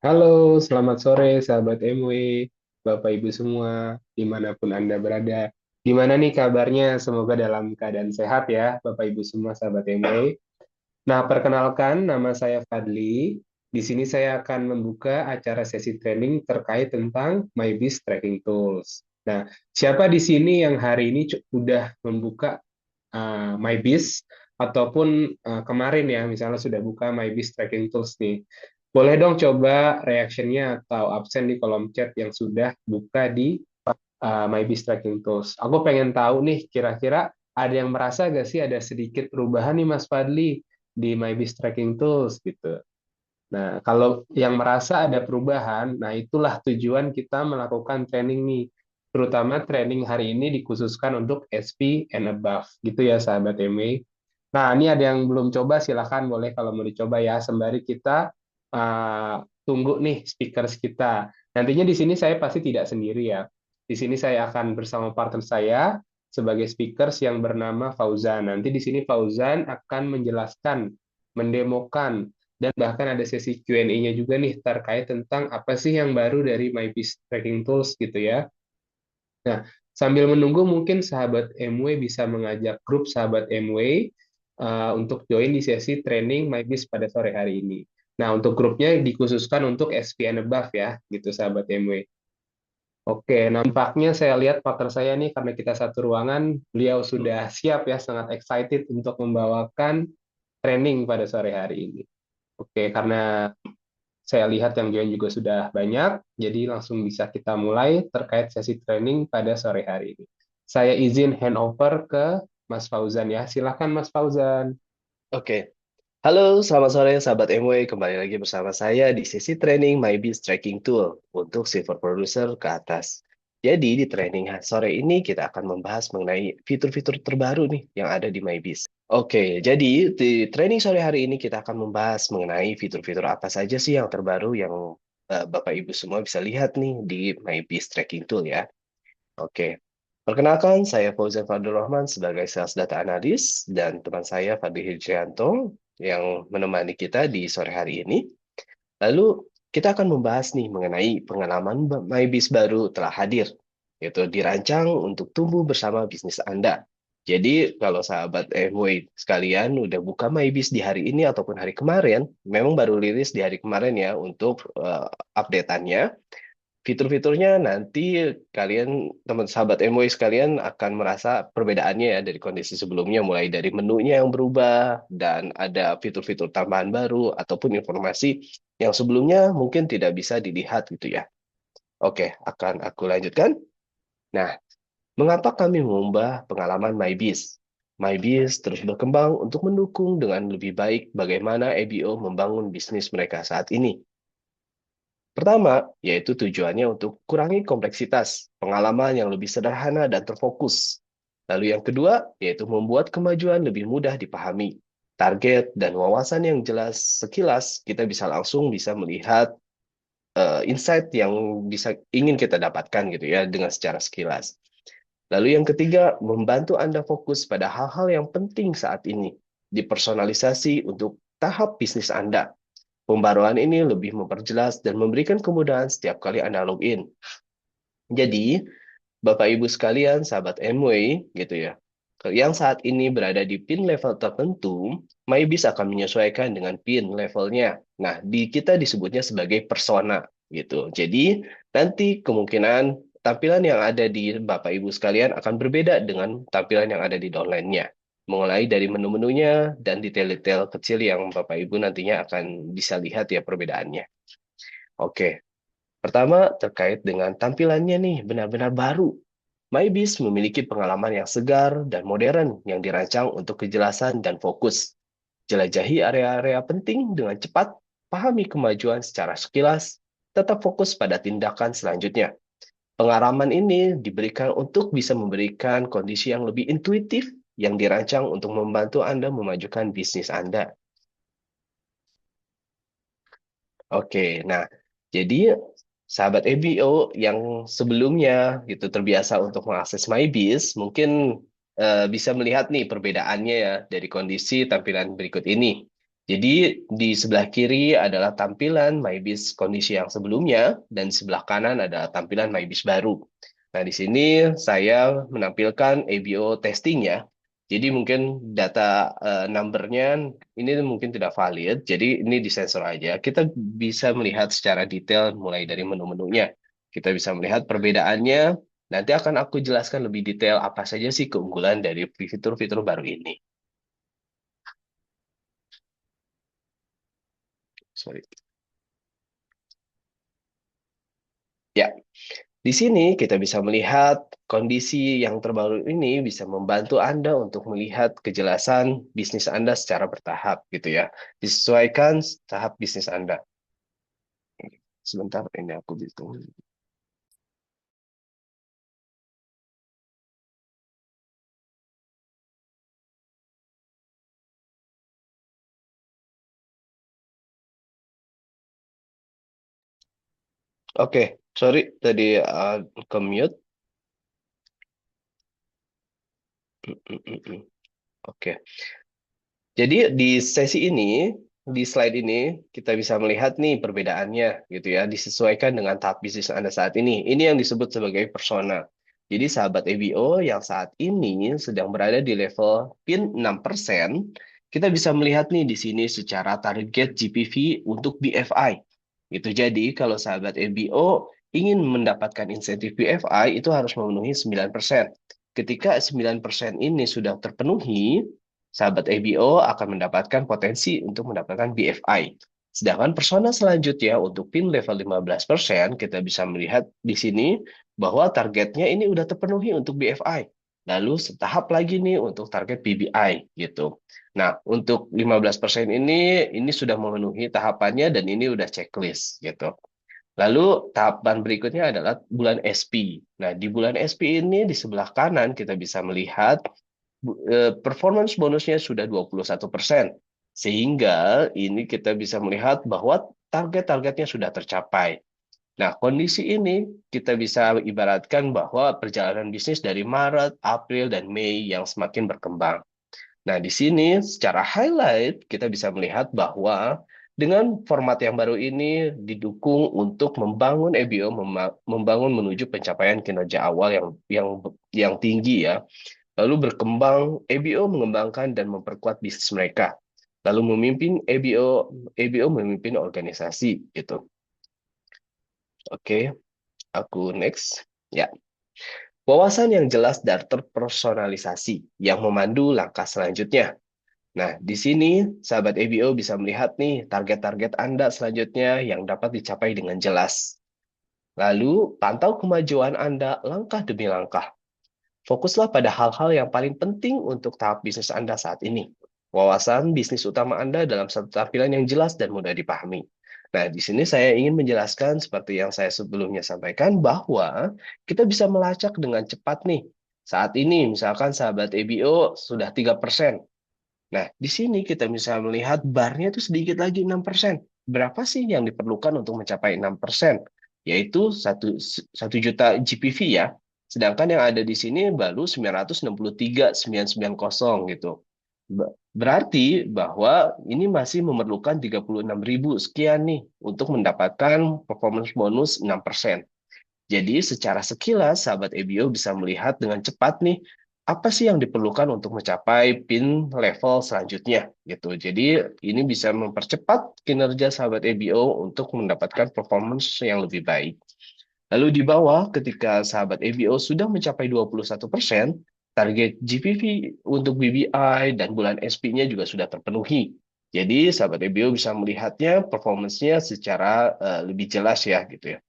Halo, selamat sore sahabat MW, Bapak Ibu semua, dimanapun Anda berada. Gimana nih kabarnya? Semoga dalam keadaan sehat ya, Bapak Ibu semua sahabat MW. Nah, perkenalkan, nama saya Fadli. Di sini saya akan membuka acara sesi training terkait tentang MyBiz Tracking Tools. Nah, siapa di sini yang hari ini sudah membuka MyBiz ataupun kemarin ya, misalnya sudah buka MyBiz Tracking Tools nih? Boleh dong coba reactionnya atau absen di kolom chat yang sudah buka di MyBiz Tracking Tools. Aku pengen tahu nih, kira-kira ada yang merasa gak sih ada sedikit perubahan nih Mas Fadli di MyBiz Tracking Tools gitu. Nah, kalau yang merasa ada perubahan, nah itulah tujuan kita melakukan training nih. Terutama training hari ini dikhususkan untuk SP and above, gitu ya sahabat MW. Nah, ini ada yang belum coba, silakan boleh kalau mau dicoba ya. Sembari kita tunggu nih speakers kita. Nantinya di sini saya pasti tidak sendiri ya. Di sini saya akan bersama partner saya sebagai speakers yang bernama Fauzan. Nanti di sini Fauzan akan menjelaskan, mendemokan, dan bahkan ada sesi Q&A-nya juga nih terkait tentang apa sih yang baru dari MyBiz Tracking Tools gitu ya. Nah, sambil menunggu mungkin sahabat MW bisa mengajak grup sahabat MW untuk join di sesi training MyBiz pada sore hari ini. Nah, untuk grupnya dikhususkan untuk SPN above ya, gitu sahabat MW. Oke, nampaknya saya lihat partner saya nih karena kita satu ruangan, beliau sudah siap ya, sangat excited untuk membawakan training pada sore hari ini. Oke, karena saya lihat yang join juga sudah banyak, jadi langsung bisa kita mulai terkait sesi training pada sore hari ini. Saya izin handover ke Mas Fauzan ya. Silakan Mas Fauzan. Oke, halo selamat sore sahabat MW, kembali lagi bersama saya di sesi training MyBiz Tracking Tool untuk silver producer ke atas. Jadi di training sore ini kita akan membahas mengenai fitur-fitur terbaru nih yang ada di MyBiz. Oke, jadi di training sore hari ini kita akan membahas mengenai fitur-fitur apa saja sih yang terbaru yang Bapak Ibu semua bisa lihat nih di MyBiz Tracking Tool ya. Oke, perkenalkan saya Fauzan Fadlur Rahman sebagai Sales Data Analyst dan teman saya Fadli Hidrianto yang menemani kita di sore hari ini. Lalu kita akan membahas nih mengenai pengalaman MyBiz baru telah hadir, yaitu dirancang untuk tumbuh bersama bisnis Anda. Jadi kalau sahabat MW sekalian udah buka MyBiz di hari ini ataupun hari kemarin, memang baru rilis di hari kemarin ya untuk update-annya. Fitur-fiturnya nanti kalian, teman sahabat MW sekalian, akan merasa perbedaannya ya dari kondisi sebelumnya, mulai dari menunya yang berubah, dan ada fitur-fitur tambahan baru, ataupun informasi yang sebelumnya mungkin tidak bisa dilihat gitu ya. Oke, akan aku lanjutkan. Nah, mengapa kami mengubah pengalaman MyBiz? MyBiz terus berkembang untuk mendukung dengan lebih baik bagaimana EBO membangun bisnis mereka saat ini. Pertama, yaitu tujuannya untuk kurangi kompleksitas, pengalaman yang lebih sederhana dan terfokus. Lalu yang kedua, yaitu membuat kemajuan lebih mudah dipahami. Target dan wawasan yang jelas sekilas, kita bisa melihat insight yang bisa ingin kita dapatkan gitu ya dengan secara sekilas. Lalu yang ketiga, membantu Anda fokus pada hal-hal yang penting saat ini, dipersonalisasi untuk tahap bisnis Anda. Pembaruan ini lebih memperjelas dan memberikan kemudahan setiap kali Anda login. Jadi, Bapak Ibu sekalian, sahabat MW gitu ya, yang saat ini berada di pin level tertentu, MyBiz akan menyesuaikan dengan pin levelnya. Nah, di kita disebutnya sebagai persona gitu. Jadi, nanti kemungkinan tampilan yang ada di Bapak Ibu sekalian akan berbeda dengan tampilan yang ada di downline-nya. Mulai dari menu-menunya dan detail-detail kecil yang Bapak Ibu nantinya akan bisa lihat ya perbedaannya. Oke, pertama terkait dengan tampilannya nih benar-benar baru. MyBiz memiliki pengalaman yang segar dan modern yang dirancang untuk kejelasan dan fokus. Jelajahi area-area penting dengan cepat, pahami kemajuan secara sekilas, tetap fokus pada tindakan selanjutnya. Pengalaman ini diberikan untuk bisa memberikan kondisi yang lebih intuitif yang dirancang untuk membantu Anda memajukan bisnis Anda. Oke, nah jadi sahabat EBO yang sebelumnya gitu terbiasa untuk mengakses MyBiz mungkin bisa melihat nih perbedaannya ya dari kondisi tampilan berikut ini. Jadi di sebelah kiri adalah tampilan MyBiz kondisi yang sebelumnya dan di sebelah kanan adalah tampilan MyBiz baru. Nah, di sini saya menampilkan ABO testing ya. Jadi mungkin data number-nya ini mungkin tidak valid, jadi ini disensor aja. Kita bisa melihat secara detail mulai dari menu-menunya. Kita bisa melihat perbedaannya. Nanti akan aku jelaskan lebih detail apa saja sih keunggulan dari fitur-fitur baru ini. Sorry. Ya, di sini kita bisa melihat kondisi yang terbaru ini bisa membantu Anda untuk melihat kejelasan bisnis Anda secara bertahap gitu ya. Disesuaikan tahap bisnis Anda. Sebentar ini aku hitung. Oke, sorry tadi ke mute. Oke. Jadi di sesi ini, di slide ini, kita bisa melihat nih perbedaannya gitu ya, disesuaikan dengan tahap bisnis Anda saat ini. Ini yang disebut sebagai persona. Jadi sahabat EBO yang saat ini sedang berada di level PIN 6%, kita bisa melihat nih di sini secara target GPV untuk BFI. Gitu. Jadi kalau sahabat EBO ingin mendapatkan insentif BFI itu harus memenuhi 9%. Ketika 9% ini sudah terpenuhi, sahabat ABO akan mendapatkan potensi untuk mendapatkan BFI. Sedangkan persona selanjutnya untuk PIN level 15%, kita bisa melihat di sini bahwa targetnya ini udah terpenuhi untuk BFI. Lalu setahap lagi nih untuk target PBI gitu. Nah, untuk 15% ini sudah memenuhi tahapannya dan ini udah checklist gitu. Lalu tahapan berikutnya adalah bulan SP. Nah, di bulan SP ini di sebelah kanan kita bisa melihat performance bonusnya sudah 21%. Sehingga ini kita bisa melihat bahwa target-targetnya sudah tercapai. Nah, kondisi ini kita bisa ibaratkan bahwa perjalanan bisnis dari Maret, April, dan Mei yang semakin berkembang. Nah, di sini secara highlight kita bisa melihat bahwa dengan format yang baru ini didukung untuk membangun EBO, membangun menuju pencapaian kinerja awal yang tinggi ya. Lalu berkembang, EBO mengembangkan dan memperkuat bisnis mereka. Lalu memimpin EBO memimpin organisasi gitu. Oke, aku next. Ya. Wawasan yang jelas dan terpersonalisasi yang memandu langkah selanjutnya. Nah, di sini sahabat EBO bisa melihat nih target-target Anda selanjutnya yang dapat dicapai dengan jelas. Lalu, pantau kemajuan Anda langkah demi langkah. Fokuslah pada hal-hal yang paling penting untuk tahap bisnis Anda saat ini. Wawasan bisnis utama Anda dalam satu tampilan yang jelas dan mudah dipahami. Nah, di sini saya ingin menjelaskan seperti yang saya sebelumnya sampaikan bahwa kita bisa melacak dengan cepat nih. Saat ini, misalkan sahabat EBO sudah 3%. Nah, di sini kita bisa melihat barnya itu sedikit lagi 6%. Berapa sih yang diperlukan untuk mencapai 6%? Yaitu 1 juta GPV ya. Sedangkan yang ada di sini baru 963.990 gitu. Berarti bahwa ini masih memerlukan 36.000 sekian nih untuk mendapatkan performance bonus 6%. Jadi secara sekilas, sahabat EBO bisa melihat dengan cepat nih, apa sih yang diperlukan untuk mencapai PIN level selanjutnya gitu. Jadi ini bisa mempercepat kinerja sahabat EBO untuk mendapatkan performance yang lebih baik. Lalu di bawah, ketika sahabat EBO sudah mencapai 21%, target GPV untuk BBI dan bulan SP-nya juga sudah terpenuhi. Jadi sahabat EBO bisa melihatnya performance-nya secara lebih jelas ya gitu ya.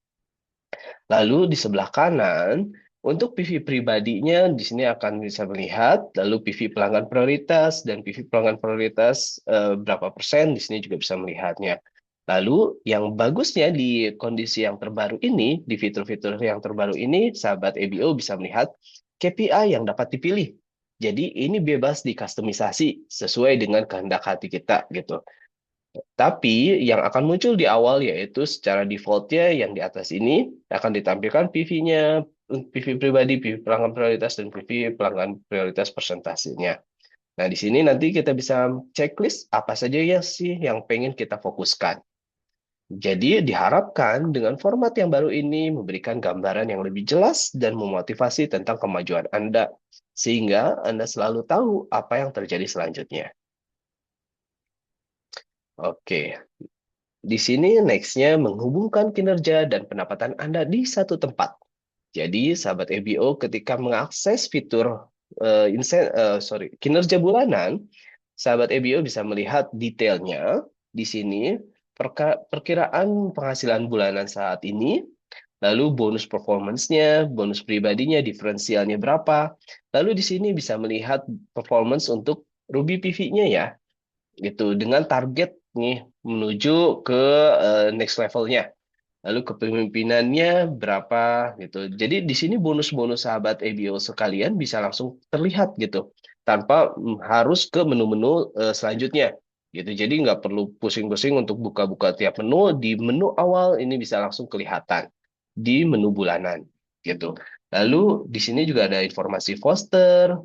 Lalu di sebelah kanan, untuk PV pribadinya di sini akan bisa melihat, lalu PV pelanggan prioritas dan PV pelanggan prioritas berapa persen, di sini juga bisa melihatnya. Lalu yang bagusnya di kondisi yang terbaru ini, di fitur-fitur yang terbaru ini, sahabat EBO bisa melihat KPI yang dapat dipilih. Jadi ini bebas dikustomisasi sesuai dengan kehendak hati kita gitu. Tapi yang akan muncul di awal yaitu secara default-nya yang di atas ini akan ditampilkan PV-nya, PV pribadi, PV pelanggan prioritas, dan PV pelanggan prioritas persentasenya. Nah, di sini nanti kita bisa checklist apa saja ya sih yang pengen kita fokuskan. Jadi diharapkan dengan format yang baru ini memberikan gambaran yang lebih jelas dan memotivasi tentang kemajuan Anda, sehingga Anda selalu tahu apa yang terjadi selanjutnya. Oke, di sini next-nya menghubungkan kinerja dan pendapatan Anda di satu tempat. Jadi, sahabat EBO ketika mengakses fitur kinerja bulanan, sahabat EBO bisa melihat detailnya di sini, perkiraan penghasilan bulanan saat ini, lalu bonus performance-nya, bonus pribadinya, diferensialnya berapa. Lalu di sini bisa melihat performance untuk Ruby PV-nya ya, gitu, dengan target nih menuju ke next level-nya. Lalu kepemimpinannya berapa gitu. Jadi di sini bonus-bonus sahabat EBO sekalian bisa langsung terlihat gitu, tanpa harus ke menu-menu selanjutnya gitu. Jadi nggak perlu pusing-pusing untuk buka-buka tiap menu. Di menu awal ini bisa langsung kelihatan di menu bulanan gitu. Lalu di sini juga ada informasi Foster.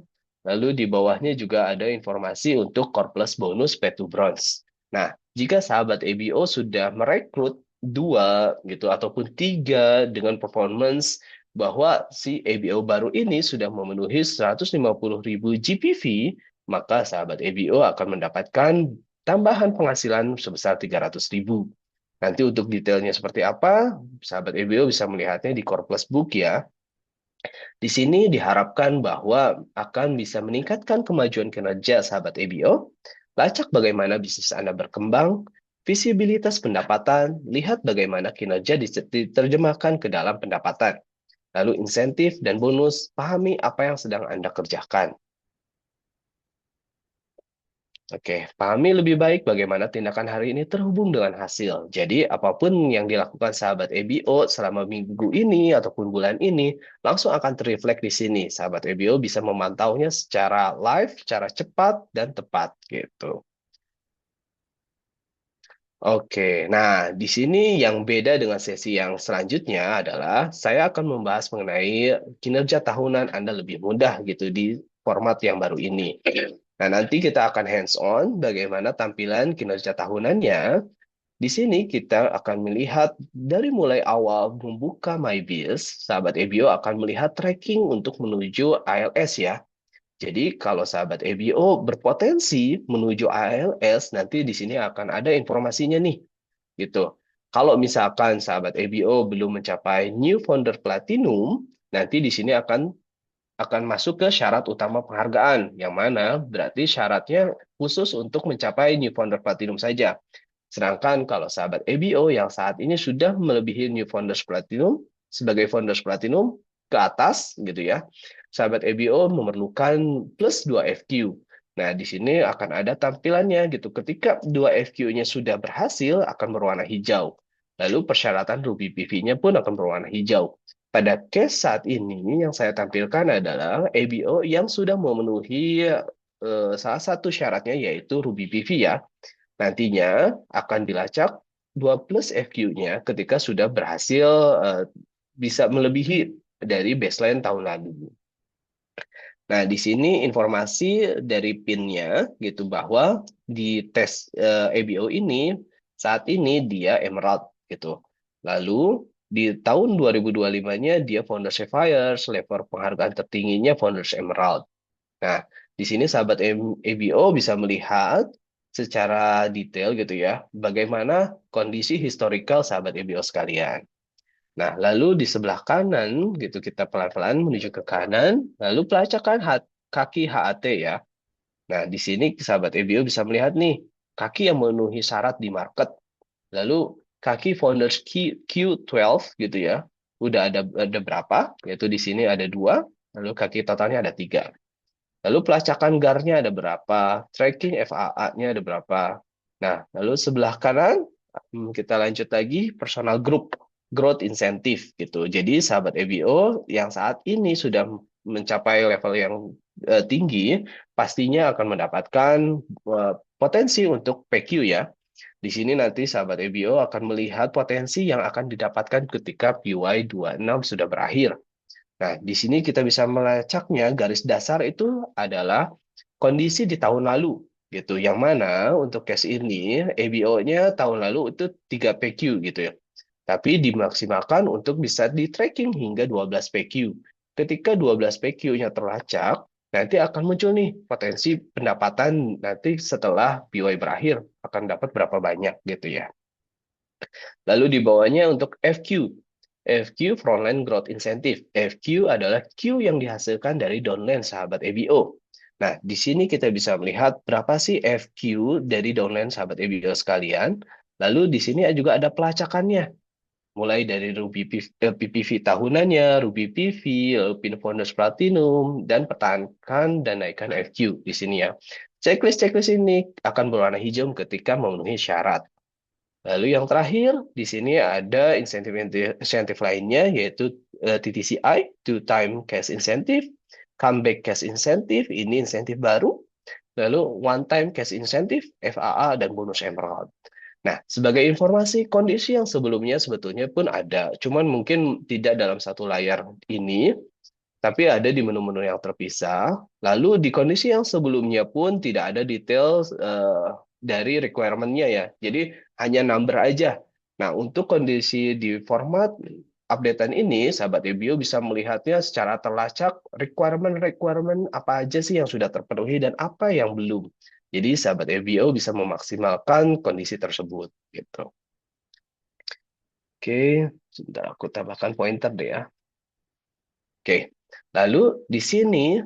Lalu di bawahnya juga ada informasi untuk Core Plus bonus P2 Bronze. Nah, jika sahabat EBO sudah merekrut dua gitu ataupun tiga dengan performance bahwa si EBO baru ini sudah memenuhi 150.000 GPV, maka sahabat EBO akan mendapatkan tambahan penghasilan sebesar 300.000. Nanti untuk detailnya seperti apa, sahabat EBO bisa melihatnya di Core Plus Book ya. Di sini diharapkan bahwa akan bisa meningkatkan kemajuan kinerja sahabat EBO, lacak bagaimana bisnis Anda berkembang, visibilitas pendapatan, lihat bagaimana kinerja diterjemahkan ke dalam pendapatan. Lalu insentif dan bonus, pahami apa yang sedang Anda kerjakan. Oke, pahami lebih baik bagaimana tindakan hari ini terhubung dengan hasil. Jadi, apapun yang dilakukan sahabat EBO selama minggu ini ataupun bulan ini, langsung akan terreflek di sini. Sahabat EBO bisa memantaunya secara live, secara cepat, dan tepat gitu. Oke, nah di sini yang beda dengan sesi yang selanjutnya adalah saya akan membahas mengenai kinerja tahunan Anda lebih mudah gitu di format yang baru ini. Nah, nanti kita akan hands-on bagaimana tampilan kinerja tahunannya. Di sini kita akan melihat dari mulai awal membuka MyBiz, sahabat EBO akan melihat tracking untuk menuju ALS ya. Jadi kalau sahabat EBO berpotensi menuju ALS, nanti di sini akan ada informasinya nih, gitu. Kalau misalkan sahabat EBO belum mencapai New Founder Platinum, nanti di sini akan masuk ke syarat utama penghargaan, yang mana berarti syaratnya khusus untuk mencapai New Founder Platinum saja. Sedangkan kalau sahabat EBO yang saat ini sudah melebihi New Founders Platinum, sebagai Founders Platinum ke atas gitu ya, sahabat EBO memerlukan plus 2 FQ. Nah, di sini akan ada tampilannya gitu. Ketika 2 FQ-nya sudah berhasil, akan berwarna hijau. Lalu persyaratan Ruby PV-nya pun akan berwarna hijau. Pada case saat ini yang saya tampilkan adalah EBO yang sudah memenuhi salah satu syaratnya yaitu Ruby PV ya. Nantinya akan dilacak 2 plus FQ-nya ketika sudah berhasil bisa melebihi dari baseline tahun lalu. Nah, di sini informasi dari PIN-nya gitu bahwa di tes EBO ini saat ini dia Emerald gitu. Lalu di tahun 2025-nya dia Founders Sapphire, level penghargaan tertingginya Founders Emerald. Nah, di sini sahabat EBO bisa melihat secara detail gitu ya, bagaimana kondisi historical sahabat EBO sekalian. Nah, lalu di sebelah kanan gitu kita pelan-pelan menuju ke kanan, lalu pelacakan kaki HAT ya. Nah, di sini sahabat EBO bisa melihat nih, kaki yang memenuhi syarat di market. Lalu kaki Founders Q12 gitu ya, udah ada berapa? Yaitu di sini ada dua, lalu kaki totalnya ada tiga. Lalu pelacakan GAR-nya ada berapa, tracking FAA-nya ada berapa. Nah, lalu sebelah kanan kita lanjut lagi personal group growth incentive gitu. Jadi sahabat EBO yang saat ini sudah mencapai level yang tinggi, pastinya akan mendapatkan potensi untuk PQ ya. Di sini nanti sahabat EBO akan melihat potensi yang akan didapatkan ketika PY 26 sudah berakhir. Nah, di sini kita bisa melacaknya, garis dasar itu adalah kondisi di tahun lalu gitu. Yang mana untuk case ini ABO-nya tahun lalu itu 3 PQ gitu ya. Tapi dimaksimalkan untuk bisa di-tracking hingga 12 PQ. Ketika 12 PQ-nya terlacak, nanti akan muncul nih potensi pendapatan nanti setelah PY berakhir akan dapat berapa banyak gitu ya. Lalu di bawahnya untuk FQ. FQ Frontline Growth Incentive. FQ adalah Q yang dihasilkan dari downline sahabat EBO. Nah, di sini kita bisa melihat berapa sih FQ dari downline sahabat EBO sekalian. Lalu di sini juga ada pelacakannya. Mulai dari Ruby PPV tahunannya, Ruby PV, lalu Pin Founders Platinum, dan pertahankan dan naikkan FQ di sini ya. Checklist-checklist ini akan berwarna hijau ketika memenuhi syarat. Lalu yang terakhir, di sini ada insentif lainnya, yaitu TTCI, Two Time Cash Incentive, Comeback Cash Incentive, ini insentif baru, lalu One Time Cash Incentive, FAA, dan bonus Emerald. Nah, sebagai informasi, kondisi yang sebelumnya sebetulnya pun ada, cuman mungkin tidak dalam satu layar ini, tapi ada di menu-menu yang terpisah. Lalu di kondisi yang sebelumnya pun tidak ada detail dari requirement-nya ya. Jadi hanya number aja. Nah, untuk kondisi di format updatean ini, sahabat EBO bisa melihatnya secara terlacak requirement-requirement apa aja sih yang sudah terpenuhi dan apa yang belum. Jadi sahabat EBO bisa memaksimalkan kondisi tersebut gitu. Oke, sebentar aku tambahkan pointer deh ya. Oke. Lalu di sini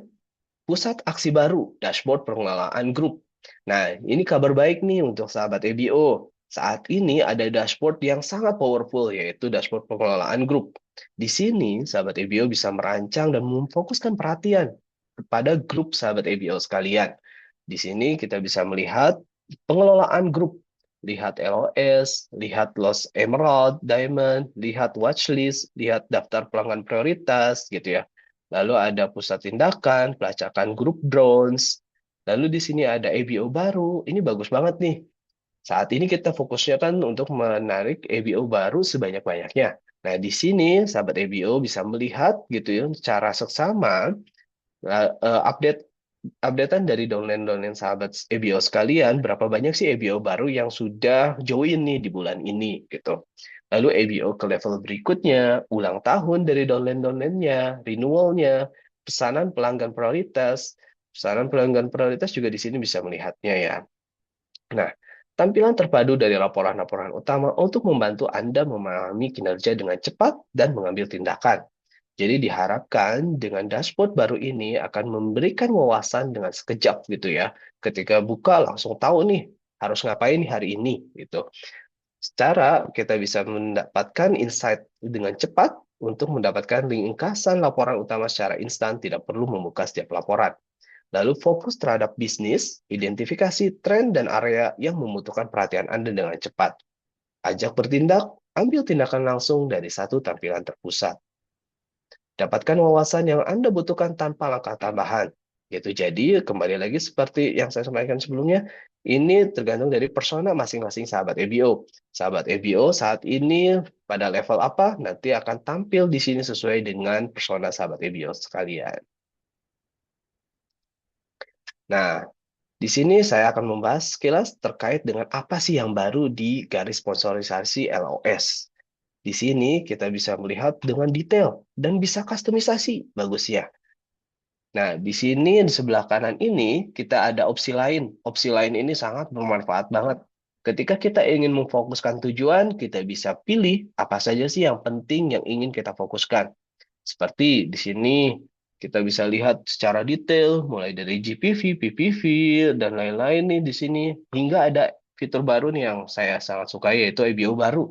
pusat aksi baru, dashboard pengelolaan grup. Nah, ini kabar baik nih untuk sahabat EBO. Saat ini ada dashboard yang sangat powerful, yaitu dashboard pengelolaan grup. Di sini, sahabat EBO bisa merancang dan memfokuskan perhatian kepada grup sahabat EBO sekalian. Di sini kita bisa melihat pengelolaan grup. Lihat LOS, lihat Lost Emerald, Diamond, lihat watchlist, lihat daftar pelanggan prioritas, gitu ya. Lalu ada pusat tindakan, pelacakan grup drones. Lalu di sini ada ABO baru. Ini bagus banget nih. Saat ini kita fokusnya kan untuk menarik ABO baru sebanyak-banyaknya. Nah, di sini sahabat ABO bisa melihat gitu ya secara seksama update updatean dari downline-downline sahabat EBO sekalian, berapa banyak sih EBO baru yang sudah join nih di bulan ini gitu. Lalu EBO ke level berikutnya, ulang tahun dari downline-downline-nya, renewal-nya, pesanan pelanggan prioritas juga di sini bisa melihatnya ya. Nah, tampilan terpadu dari laporan-laporan utama untuk membantu Anda memahami kinerja dengan cepat dan mengambil tindakan. Jadi diharapkan dengan dashboard baru ini akan memberikan wawasan dengan sekejap gitu ya. Ketika buka langsung tahu nih harus ngapain nih hari ini gitu. Secara kita bisa mendapatkan insight dengan cepat untuk mendapatkan ringkasan laporan utama secara instan, tidak perlu membuka setiap laporan. Lalu fokus terhadap bisnis, identifikasi tren dan area yang membutuhkan perhatian Anda dengan cepat. Ajak bertindak, ambil tindakan langsung dari satu tampilan terpusat. Dapatkan wawasan yang Anda butuhkan tanpa langkah tambahan. Gitu. Jadi, kembali lagi seperti yang saya sampaikan sebelumnya, ini tergantung dari persona masing-masing sahabat EBO. Sahabat EBO saat ini pada level apa, nanti akan tampil di sini sesuai dengan persona sahabat EBO sekalian. Nah, di sini saya akan membahas sekilas terkait dengan apa sih yang baru di garis sponsorisasi LOS. Di sini kita bisa melihat dengan detail dan bisa kustomisasi, bagus ya. Nah, di sini di sebelah kanan ini kita ada opsi lain. Opsi lain ini sangat bermanfaat banget. Ketika kita ingin memfokuskan tujuan, kita bisa pilih apa saja sih yang penting yang ingin kita fokuskan. Seperti di sini kita bisa lihat secara detail mulai dari GPV, PPV, dan lain-lain nih di sini hingga ada fitur baru nih yang saya sangat suka yaitu EBO baru.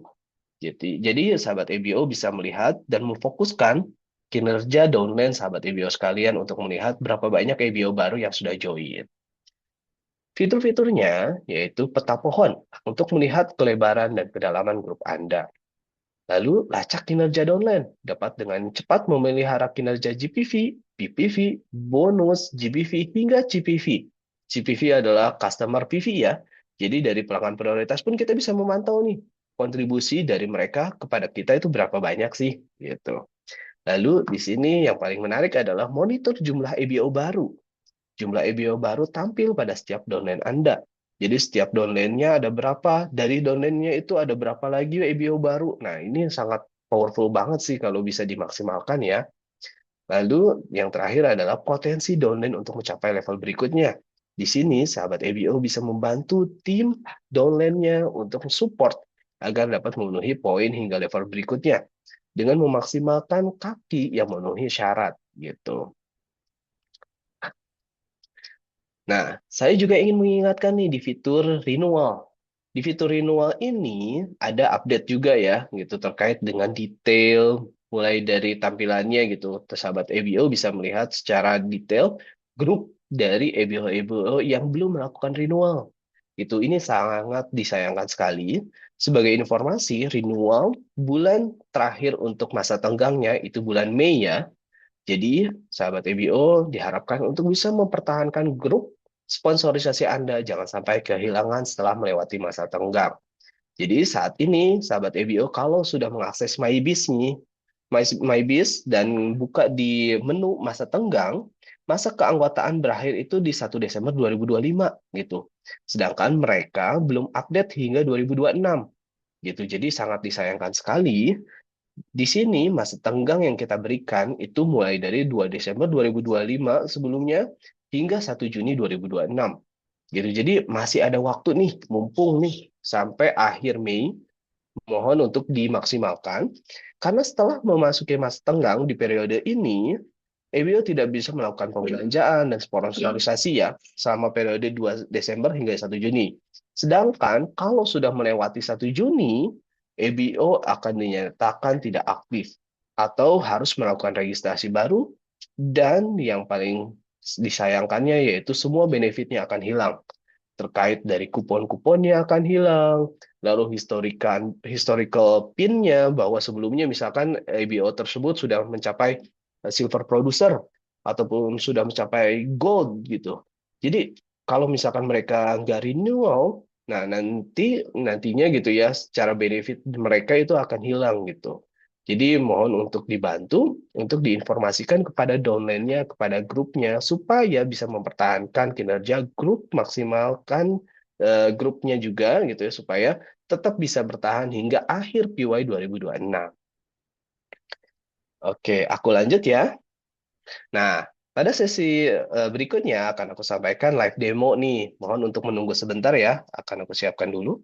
Jadi sahabat EBO bisa melihat dan memfokuskan kinerja downline sahabat EBO sekalian untuk melihat berapa banyak EBO baru yang sudah join. Fitur-fiturnya yaitu peta pohon untuk melihat kelebaran dan kedalaman grup Anda. Lalu, lacak kinerja downline dapat dengan cepat memelihara kinerja GPV, PPV, bonus, GBV, hingga CPV. CPV adalah customer PV ya. Jadi dari pelanggan prioritas pun kita bisa memantau nih kontribusi dari mereka kepada kita itu berapa banyak sih gitu. Lalu di sini yang paling menarik adalah monitor jumlah EBO baru. jumlah EBO baru tampil pada setiap downline Anda. Jadi setiap downline-nya ada berapa, dari downline-nya itu ada berapa lagi EBO baru. Nah, ini sangat powerful banget sih kalau bisa dimaksimalkan ya. Lalu yang terakhir adalah potensi downline untuk mencapai level berikutnya. Di sini, sahabat EBO bisa membantu tim downline-nya untuk support agar dapat memenuhi poin hingga level berikutnya dengan memaksimalkan kaki yang memenuhi syarat gitu. Nah, saya juga ingin mengingatkan nih di fitur renewal. Di fitur renewal ini ada update juga ya, gitu terkait dengan detail mulai dari tampilannya gitu. Sahabat EBO bisa melihat secara detail grup dari EBO-EBO yang belum melakukan renewal. Itu ini sangat disayangkan sekali. Sebagai informasi, renewal bulan terakhir untuk masa tenggangnya itu bulan Mei ya. Jadi, sahabat EBO diharapkan untuk bisa mempertahankan grup sponsorisasi Anda jangan sampai kehilangan setelah melewati masa tenggang. Jadi saat ini, sahabat EBO kalau sudah mengakses MyBiz nih, MyBiz dan buka di menu masa tenggang, masa keanggotaan berakhir itu di 1 Desember 2025 gitu. Sedangkan mereka belum update hingga 2026 gitu. Jadi sangat disayangkan sekali di sini masa tenggang yang kita berikan itu mulai dari 2 Desember 2025 sebelumnya hingga 1 Juni 2026. Gitu. Jadi masih ada waktu nih, mumpung nih sampai akhir Mei, mohon untuk dimaksimalkan. Karena setelah memasuki masa tenggang di periode ini, EBO tidak bisa melakukan pembelanjaan dan sponsorisasi ya selama periode 2 Desember hingga 1 Juni. Sedangkan kalau sudah melewati 1 Juni, EBO akan dinyatakan tidak aktif atau harus melakukan registrasi baru dan yang paling disayangkannya yaitu semua benefitnya akan hilang. Terkait dari kupon-kuponnya akan hilang, lalu historical PIN-nya bahwa sebelumnya misalkan EBO tersebut sudah mencapai silver producer ataupun sudah mencapai gold gitu. Jadi kalau misalkan mereka nggak renewal, nah nantinya gitu ya secara benefit mereka itu akan hilang gitu. Jadi mohon untuk dibantu untuk diinformasikan kepada downline-nya, kepada grupnya supaya bisa mempertahankan kinerja grup, maksimalkan grupnya juga gitu ya supaya tetap bisa bertahan hingga akhir PY 2026. Oke, aku lanjut ya. Nah, pada sesi berikutnya akan aku sampaikan live demo nih. Mohon untuk menunggu sebentar ya, akan aku siapkan dulu.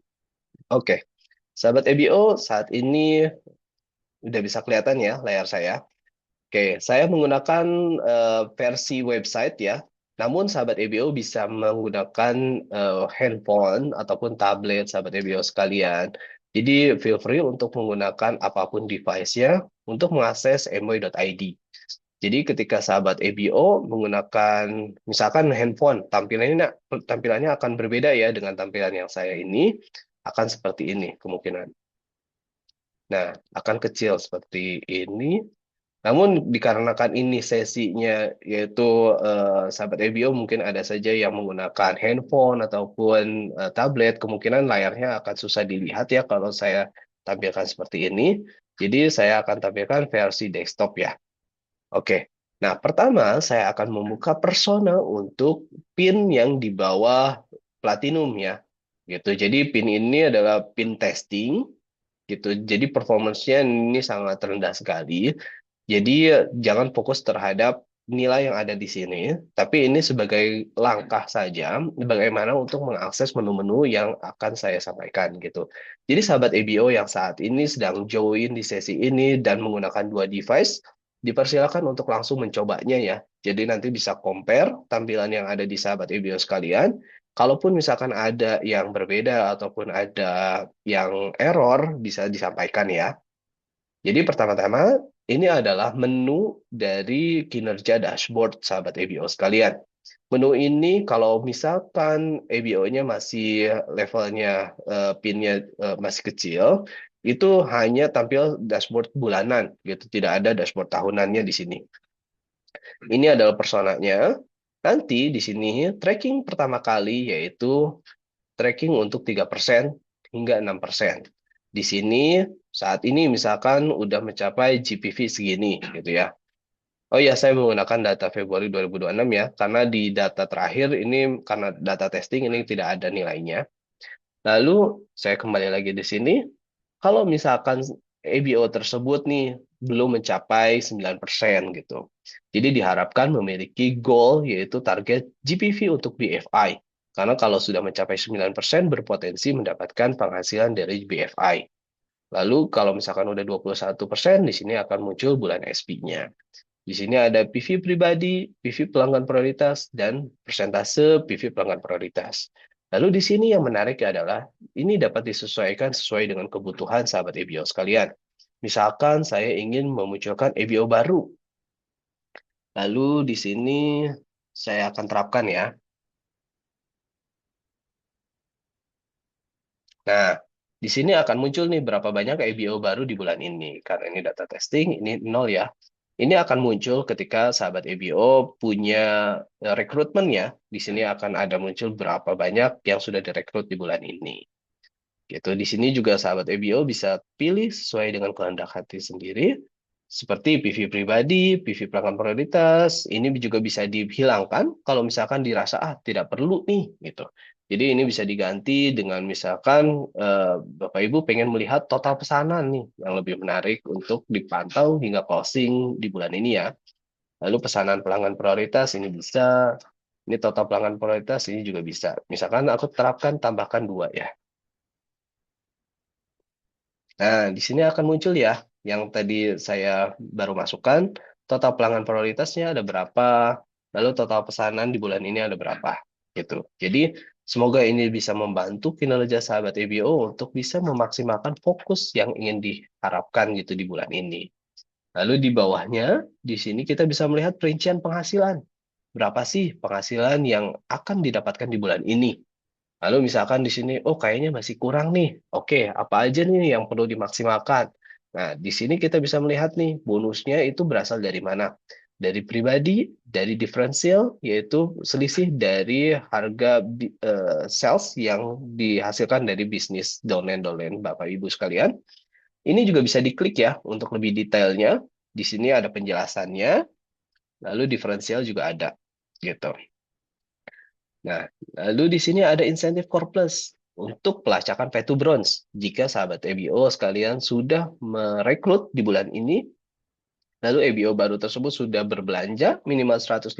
Oke, sahabat EBO, saat ini udah bisa kelihatan ya layar saya. Oke, saya menggunakan versi website ya. Namun sahabat EBO bisa menggunakan handphone ataupun tablet sahabat EBO sekalian. Jadi feel free untuk menggunakan apapun device-nya untuk mengakses emoy.id. Jadi ketika sahabat EBO menggunakan misalkan handphone, tampilannya akan berbeda ya dengan tampilan yang saya ini, akan seperti ini kemungkinan. Nah, akan kecil seperti ini. Namun dikarenakan ini sesinya yaitu sahabat EBO mungkin ada saja yang menggunakan handphone ataupun tablet, kemungkinan layarnya akan susah dilihat ya kalau saya tampilkan seperti ini. Jadi saya akan tampilkan versi desktop ya. Oke. Nah, pertama saya akan membuka persona untuk pin yang di bawah platinum ya. Gitu. Jadi pin ini adalah pin testing gitu. Jadi performance-nya ini sangat rendah sekali. Jadi jangan fokus terhadap nilai yang ada di sini, tapi ini sebagai langkah saja bagaimana untuk mengakses menu-menu yang akan saya sampaikan gitu. Jadi sahabat EBO yang saat ini sedang join di sesi ini dan menggunakan dua device, dipersilakan untuk langsung mencobanya ya. Jadi nanti bisa compare tampilan yang ada di sahabat EBO sekalian. Kalaupun misalkan ada yang berbeda ataupun ada yang error, bisa disampaikan ya. Jadi pertama-tama, ini adalah menu dari kinerja dashboard sahabat EBO sekalian. Menu ini kalau misalkan EBO-nya masih levelnya PIN-nya masih kecil, itu hanya tampil dashboard bulanan gitu, tidak ada dashboard tahunannya di sini. Ini adalah personanya. Nanti di sini tracking pertama kali yaitu tracking untuk 3% hingga 6%. Di sini saat ini misalkan udah mencapai GPV segini gitu ya. Oh iya, saya menggunakan data Februari 2026 ya, karena di data terakhir ini, karena data testing ini tidak ada nilainya. Lalu saya kembali lagi di sini, kalau misalkan ABO tersebut nih belum mencapai 9% gitu. Jadi diharapkan memiliki goal yaitu target GPV untuk BFI. Karena kalau sudah mencapai 9% berpotensi mendapatkan penghasilan dari BFI. Lalu kalau misalkan udah 21%, di sini akan muncul bulan SP-nya. Di sini ada PV pribadi, PV pelanggan prioritas, dan persentase PV pelanggan prioritas. Lalu di sini yang menarik adalah ini dapat disesuaikan sesuai dengan kebutuhan sahabat EBO sekalian. Misalkan saya ingin memunculkan EBO baru, lalu di sini saya akan terapkan ya. Nah, di sini akan muncul nih berapa banyak EBO baru di bulan ini. Karena ini data testing, ini nol ya. Ini akan muncul ketika sahabat EBO punya rekrutmen ya. Di sini akan ada muncul berapa banyak yang sudah direkrut di bulan ini. Gitu. Di sini juga sahabat EBO bisa pilih sesuai dengan kehendak hati sendiri. Seperti PV pribadi, PV pelanggan prioritas, ini juga bisa dihilangkan kalau misalkan dirasa tidak perlu nih gitu. Jadi ini bisa diganti dengan misalkan Bapak Ibu pengen melihat total pesanan nih yang lebih menarik untuk dipantau hingga closing di bulan ini ya. Lalu pesanan pelanggan prioritas ini bisa, ini total pelanggan prioritas ini juga bisa. Misalkan aku terapkan tambahkan 2 ya. Nah, di sini akan muncul ya, yang tadi saya baru masukkan, total pelanggan prioritasnya ada berapa, lalu total pesanan di bulan ini ada berapa, gitu. Jadi, semoga ini bisa membantu kinerja sahabat EBO untuk bisa memaksimalkan fokus yang ingin diharapkan gitu di bulan ini. Lalu di bawahnya, di sini kita bisa melihat perincian penghasilan. Berapa sih penghasilan yang akan didapatkan di bulan ini? Lalu misalkan di sini, oh kayaknya masih kurang nih. Oke, apa aja nih yang perlu dimaksimalkan? Nah, di sini kita bisa melihat nih, bonusnya itu berasal dari mana? Dari pribadi, dari diferensial, yaitu selisih dari harga sales yang dihasilkan dari bisnis domain-domain Bapak Ibu sekalian. Ini juga bisa diklik ya untuk lebih detailnya. Di sini ada penjelasannya, lalu diferensial juga ada. Gitu. Nah, lalu di sini ada insentif core plus untuk pelacakan P2 Bronze. Jika sahabat EBO sekalian sudah merekrut di bulan ini, lalu EBO baru tersebut sudah berbelanja minimal 150.000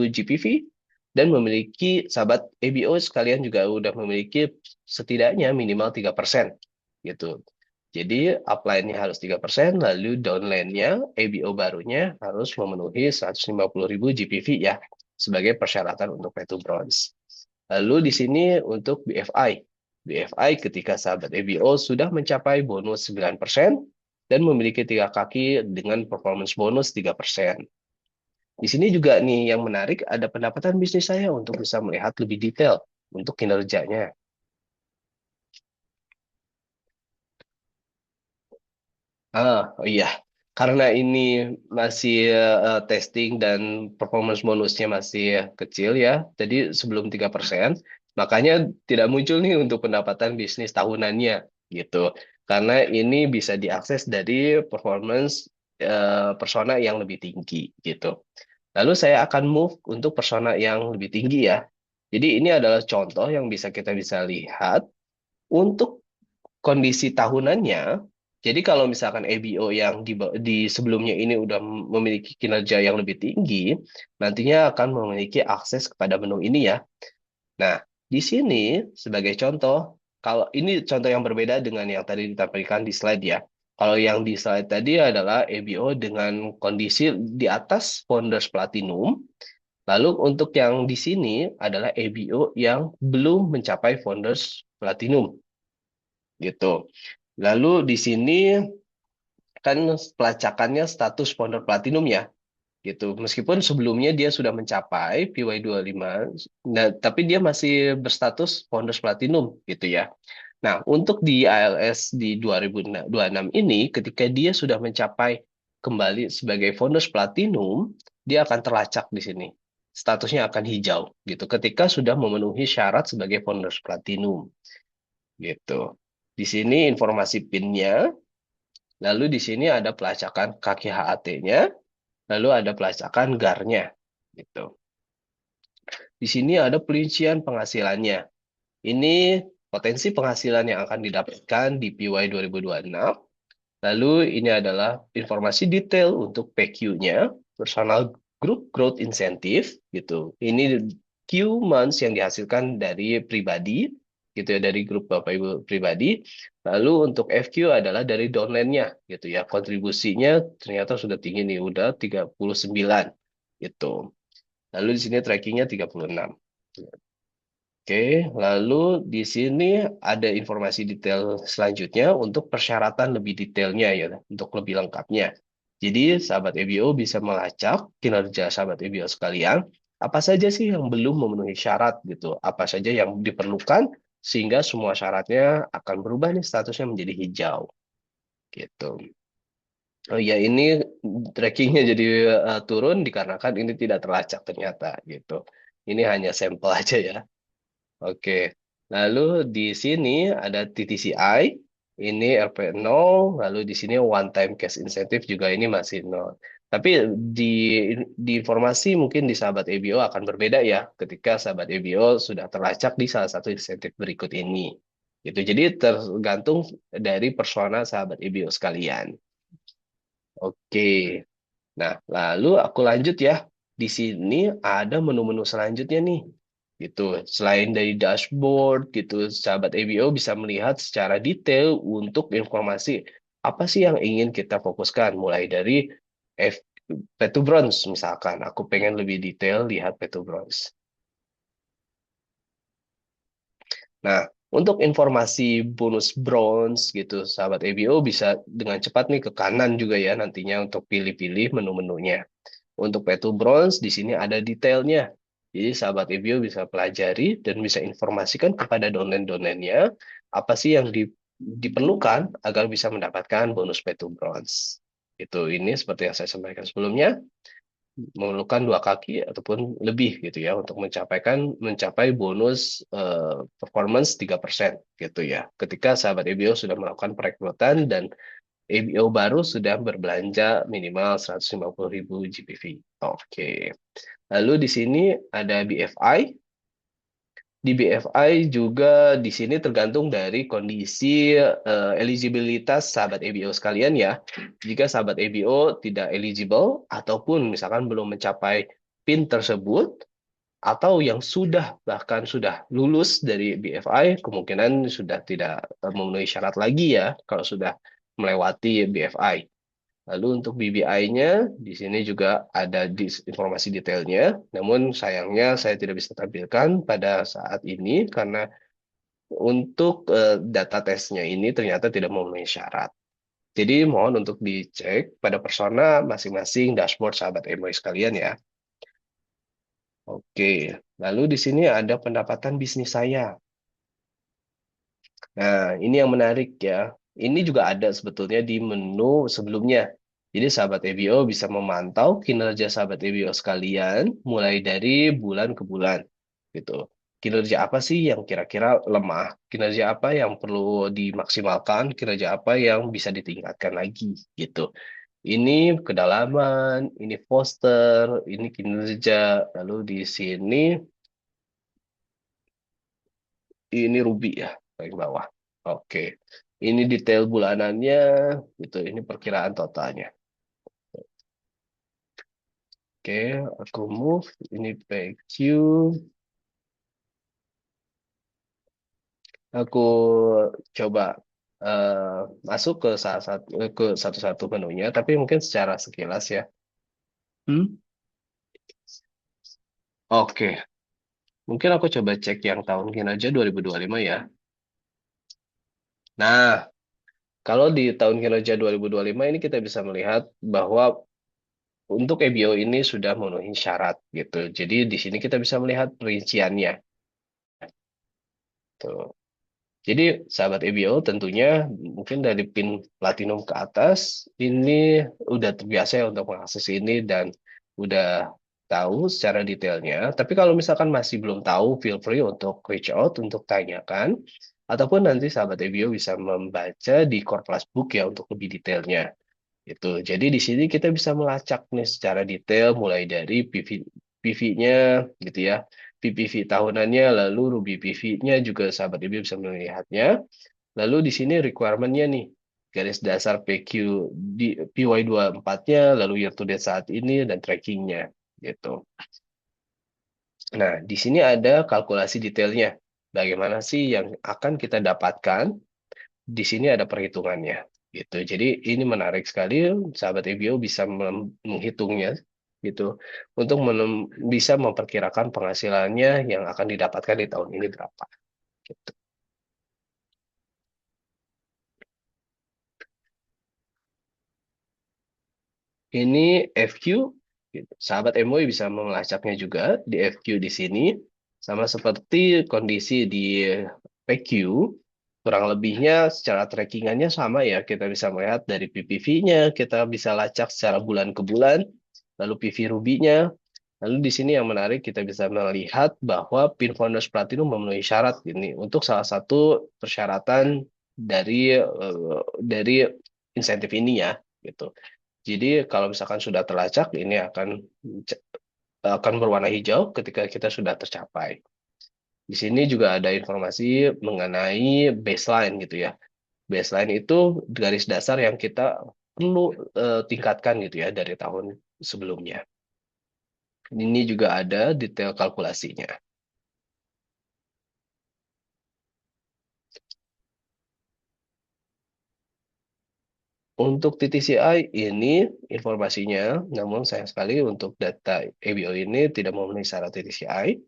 GPV, dan memiliki sahabat EBO sekalian juga sudah memiliki setidaknya minimal 3%. Gitu. Jadi upline-nya harus 3%, lalu downline-nya, EBO barunya harus memenuhi 150.000 GPV ya, sebagai persyaratan untuk P2 Bronze. Lalu di sini untuk BFI. BFI ketika sahabat EBO sudah mencapai bonus 9% dan memiliki 3 kaki dengan performance bonus 3%. Di sini juga nih yang menarik ada pendapatan bisnis saya untuk bisa melihat lebih detail untuk kinerjanya. Oh iya, karena ini masih testing dan performance bonusnya masih kecil ya, jadi sebelum 3%, makanya tidak muncul nih untuk pendapatan bisnis tahunannya gitu. Karena ini bisa diakses dari performance persona yang lebih tinggi gitu. Lalu saya akan move untuk persona yang lebih tinggi ya. Jadi ini adalah contoh yang kita bisa lihat untuk kondisi tahunannya. Jadi kalau misalkan EBO yang di sebelumnya ini udah memiliki kinerja yang lebih tinggi, nantinya akan memiliki akses kepada menu ini ya. Nah, di sini sebagai contoh, kalau ini contoh yang berbeda dengan yang tadi ditampilkan di slide ya. Kalau yang di slide tadi adalah EBO dengan kondisi di atas Founders Platinum. Lalu untuk yang di sini adalah EBO yang belum mencapai Founders Platinum gitu. Lalu di sini kan pelacakannya status founder platinum ya, gitu. Meskipun sebelumnya dia sudah mencapai PY25, nah, tapi dia masih berstatus founders platinum gitu ya. Nah, untuk di ALS di 2026 ini, ketika dia sudah mencapai kembali sebagai founders platinum, dia akan terlacak di sini. Statusnya akan hijau gitu ketika sudah memenuhi syarat sebagai founders platinum gitu. Di sini informasi PIN-nya. Lalu di sini ada pelacakan kaki HAT-nya. lalu ada pelacakan GAR-nya gitu. Di sini ada perincian penghasilannya. Ini potensi penghasilan yang akan didapatkan di PY 2026. Lalu ini adalah informasi detail untuk PQ-nya, personal group growth incentive gitu. Ini Q months yang dihasilkan dari pribadi gitu ya, dari grup Bapak Ibu pribadi. Lalu untuk FQ adalah dari downline-nya gitu ya. Kontribusinya ternyata sudah tinggi nih, udah 39 gitu. Lalu di sini trackingnya 36. Oke, lalu di sini ada informasi detail selanjutnya untuk persyaratan lebih detailnya ya, untuk lebih lengkapnya. Jadi sahabat EBO bisa melacak kinerja sahabat EBO sekalian, apa saja sih yang belum memenuhi syarat gitu, apa saja yang diperlukan sehingga semua syaratnya akan berubah nih statusnya menjadi hijau gitu. Oh ya, ini trackingnya jadi turun dikarenakan ini tidak terlacak ternyata gitu. Ini hanya sampel aja ya. Oke, lalu di sini ada TTCI, ini RP 0, lalu di sini one time cash incentive juga ini masih 0. Tapi di di informasi mungkin di sahabat EBO akan berbeda ya, ketika sahabat EBO sudah terlacak di salah satu insentif berikut ini. Gitu. Jadi tergantung dari persona sahabat EBO sekalian. Oke. Nah, lalu aku lanjut ya. Di sini ada menu-menu selanjutnya nih. Gitu. Selain dari dashboard gitu, sahabat ABO bisa melihat secara detail untuk informasi apa sih yang ingin kita fokuskan mulai dari F P2 Bronze misalkan. Aku pengen lebih detail lihat P2 Bronze. Nah, untuk informasi bonus bronze gitu, sahabat ABO bisa dengan cepat nih ke kanan juga ya nantinya untuk pilih-pilih menu-menunya. Untuk P2 Bronze, di sini ada detailnya. Jadi sahabat EBO bisa pelajari dan bisa informasikan kepada domain-domainnya apa sih yang diperlukan agar bisa mendapatkan bonus P2 Bronze. Itu ini seperti yang saya sampaikan sebelumnya, memerlukan 2 kaki ataupun lebih gitu ya untuk mencapai bonus performance 3% gitu ya. Ketika sahabat EBO sudah melakukan perekrutan dan EBO baru sudah berbelanja minimal 150.000 GPV. Oke. Lalu di sini ada BFI. Di BFI juga di sini tergantung dari kondisi eligibilitas sahabat EBO sekalian ya. Jika sahabat EBO tidak eligible ataupun misalkan belum mencapai PIN tersebut atau yang sudah bahkan sudah lulus dari BFI kemungkinan sudah tidak memenuhi syarat lagi ya kalau sudah melewati BFI. Lalu untuk BBI-nya, di sini juga ada informasi detailnya, namun sayangnya saya tidak bisa tampilkan pada saat ini karena untuk data tesnya ini ternyata tidak memenuhi syarat. Jadi mohon untuk dicek pada persona masing-masing dashboard sahabat MOI sekalian ya. Oke, lalu di sini ada pendapatan bisnis saya. Nah, ini yang menarik ya. Ini juga ada sebetulnya di menu sebelumnya. Jadi sahabat EBO bisa memantau kinerja sahabat EBO sekalian mulai dari bulan ke bulan gitu. Kinerja apa sih yang kira-kira lemah? Kinerja apa yang perlu dimaksimalkan? Kinerja apa yang bisa ditingkatkan lagi gitu. Ini kedalaman, ini poster, ini kinerja, lalu di sini ini Ruby ya, paling bawah. Oke. Ini detail bulanannya, gitu. Ini perkiraan totalnya. Oke, aku move. Ini PQ. Aku coba eh, masuk ke salah satu ke satu-satu menunya, tapi mungkin secara sekilas ya. Hmm? Oke, mungkin aku coba cek yang tahun kinerja 2025 ya. Nah, kalau di tahun kinerja 2025 ini kita bisa melihat bahwa untuk EBO ini sudah memenuhi syarat gitu. Jadi di sini kita bisa melihat perinciannya. Tuh. Jadi sahabat EBO tentunya mungkin dari pin platinum ke atas ini udah terbiasa ya untuk mengakses ini dan udah tahu secara detailnya. Tapi kalau misalkan masih belum tahu, feel free untuk reach out untuk tanyakan. Ataupun nanti sahabat EBO bisa membaca di Core Class Book ya untuk lebih detailnya. Itu. Jadi di sini kita bisa melacak nih secara detail mulai dari PV-nya gitu ya. PPV tahunannya, lalu Ruby PV-nya juga sahabat ibu bisa melihatnya. Lalu di sini requirement-nya nih, garis dasar PQ di PY24-nya, lalu year to date saat ini, dan tracking-nya gitu. Nah, di sini ada kalkulasi detailnya. Bagaimana sih yang akan kita dapatkan? Di sini ada perhitungannya gitu. Jadi ini menarik sekali, sahabat EBO bisa menghitungnya gitu untuk bisa memperkirakan penghasilannya yang akan didapatkan di tahun ini berapa. Gitu. Ini FQ, gitu. Sahabat MOI bisa melacaknya juga di FQ di sini, sama seperti kondisi di PQ, kurang lebihnya secara trackingannya sama ya. Kita bisa melihat dari PPV-nya, kita bisa lacak secara bulan ke bulan, lalu PV Ruby-nya. Lalu di sini yang menarik kita bisa melihat bahwa PIN Founders Platinum memenuhi syarat ini untuk salah satu persyaratan dari insentif ini ya, gitu. Jadi kalau misalkan sudah terlacak, ini akan berwarna hijau ketika kita sudah tercapai. Di sini juga ada informasi mengenai baseline gitu ya. Baseline itu garis dasar yang kita perlu tingkatkan gitu ya dari tahun sebelumnya. Ini juga ada detail kalkulasinya. Untuk TTCI ini informasinya, namun sayang sekali untuk data EBO ini tidak memenuhi syarat TTCI.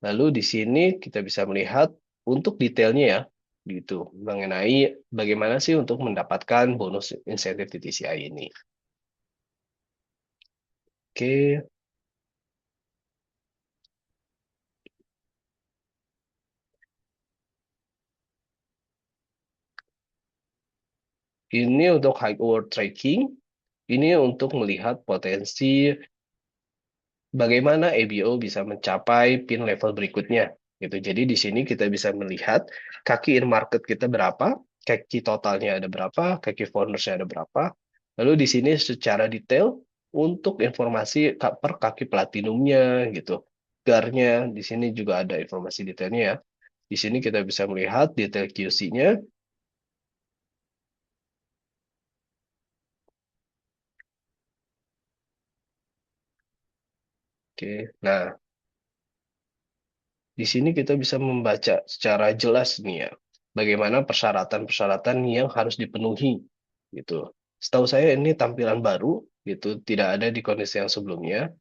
Lalu di sini kita bisa melihat untuk detailnya ya, gitu, mengenai bagaimana sih untuk mendapatkan bonus insentif TTCI ini. Oke, ini untuk high award tracking. Ini untuk melihat potensi bagaimana EBO bisa mencapai pin level berikutnya. Gitu. Jadi di sini kita bisa melihat kaki in market kita berapa, kaki totalnya ada berapa, kaki foundersnya ada berapa. Lalu di sini secara detail untuk informasi per kaki platinumnya gitu. Garnya di sini juga ada informasi detailnya ya. Di sini kita bisa melihat detail QC-nya. Oke. Nah, di sini kita bisa membaca secara jelas nih ya, bagaimana persyaratan-persyaratan yang harus dipenuhi gitu. Setahu saya ini tampilan baru gitu, tidak ada di kondisi yang sebelumnya.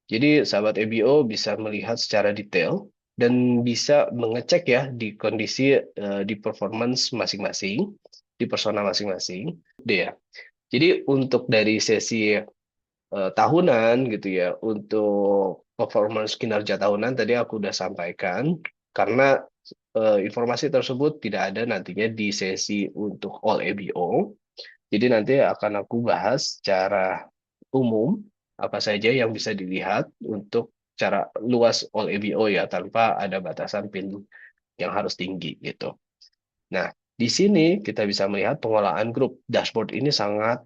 Jadi sahabat EBO bisa melihat secara detail dan bisa mengecek ya di kondisi di performance masing-masing, di persona masing-masing. Deh ya. Jadi untuk dari sesi tahunan gitu ya. Untuk performance kinerja tahunan tadi aku udah sampaikan karena informasi tersebut tidak ada nantinya di sesi untuk all ABO. Jadi nanti akan aku bahas secara umum apa saja yang bisa dilihat untuk cara luas all ABO ya tanpa ada batasan PIN yang harus tinggi gitu. Nah, di sini kita bisa melihat pengolahan grup. Dashboard ini sangat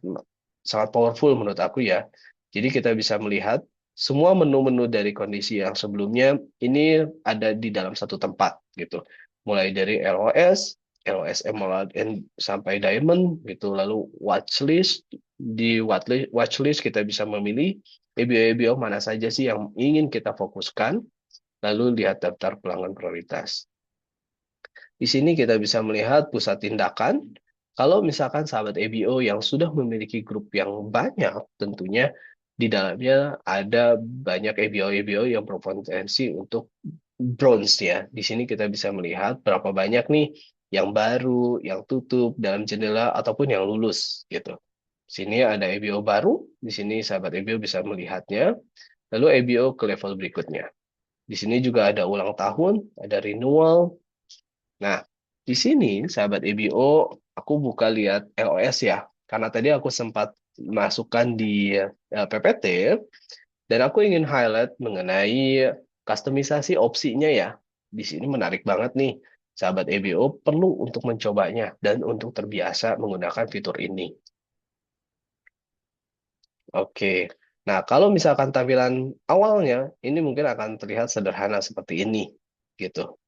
sangat powerful menurut aku ya. Jadi kita bisa melihat semua menu-menu dari kondisi yang sebelumnya ini ada di dalam satu tempat gitu. Mulai dari LOS, LOS Emerald sampai Diamond gitu. Lalu watchlist, di watchlist kita bisa memilih EBO-EBO mana saja sih yang ingin kita fokuskan, lalu lihat daftar pelanggan prioritas. Di sini kita bisa melihat pusat tindakan. Kalau misalkan sahabat EBO yang sudah memiliki grup yang banyak, tentunya di dalamnya ada banyak EBO-EBO yang berpotensi untuk bronze ya. Di sini kita bisa melihat berapa banyak nih yang baru, yang tutup dalam jendela ataupun yang lulus gitu. Di sini ada EBO baru, di sini sahabat EBO bisa melihatnya. Lalu EBO ke level berikutnya. Di sini juga ada ulang tahun, ada renewal. Nah, di sini sahabat EBO, aku buka lihat LOS ya. Karena tadi aku sempat masukkan di PPT dan aku ingin highlight mengenai kustomisasi opsinya ya. Di sini menarik banget nih. Sahabat EBO perlu untuk mencobanya dan untuk terbiasa menggunakan fitur ini. Oke. Nah, kalau misalkan tampilan awalnya ini mungkin akan terlihat sederhana seperti ini, gitu.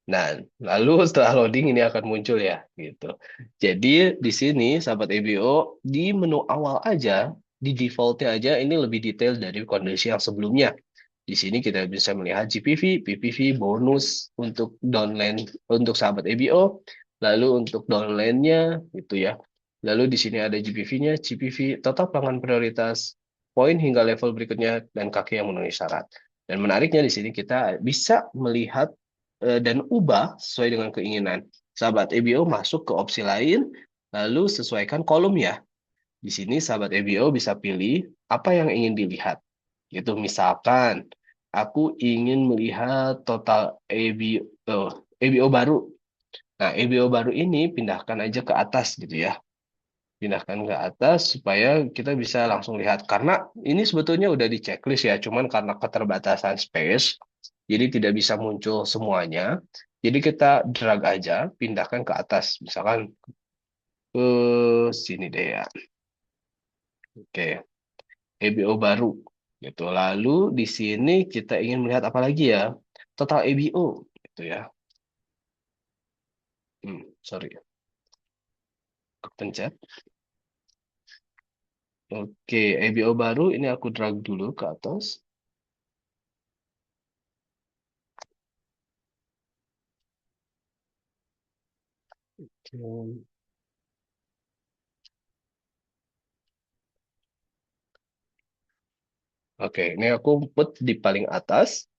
Nah, lalu setelah loading ini akan muncul ya, gitu. Jadi di sini sahabat EBO di menu awal aja, di defaultnya aja ini lebih detail dari kondisi yang sebelumnya. Di sini kita bisa melihat GPV, PPV, bonus untuk downline untuk sahabat EBO, lalu untuk downline-nya itu ya. Lalu di sini ada GPV-nya, GPV, total pelanggan prioritas, poin hingga level berikutnya, dan kaki yang memenuhi syarat. Dan menariknya di sini kita bisa melihat dan ubah sesuai dengan keinginan. Sahabat EBO masuk ke opsi lain, lalu sesuaikan kolom ya. Di sini sahabat EBO bisa pilih apa yang ingin dilihat. Gitu, misalkan aku ingin melihat total EBO baru. Nah, EBO baru ini pindahkan aja ke atas gitu ya. Pindahkan ke atas supaya kita bisa langsung lihat. Karena ini sebetulnya udah di checklist ya, cuman karena keterbatasan space, jadi tidak bisa muncul semuanya. Jadi kita drag aja, pindahkan ke atas. Misalkan ke sini deh ya. Oke, EBO baru. Gitu. Lalu di sini kita ingin melihat apa lagi ya? Total EBO. Gitu ya. Sorry, kepencet. Oke, EBO baru ini aku drag dulu ke atas. Oke. Oke, ini aku put di paling atas.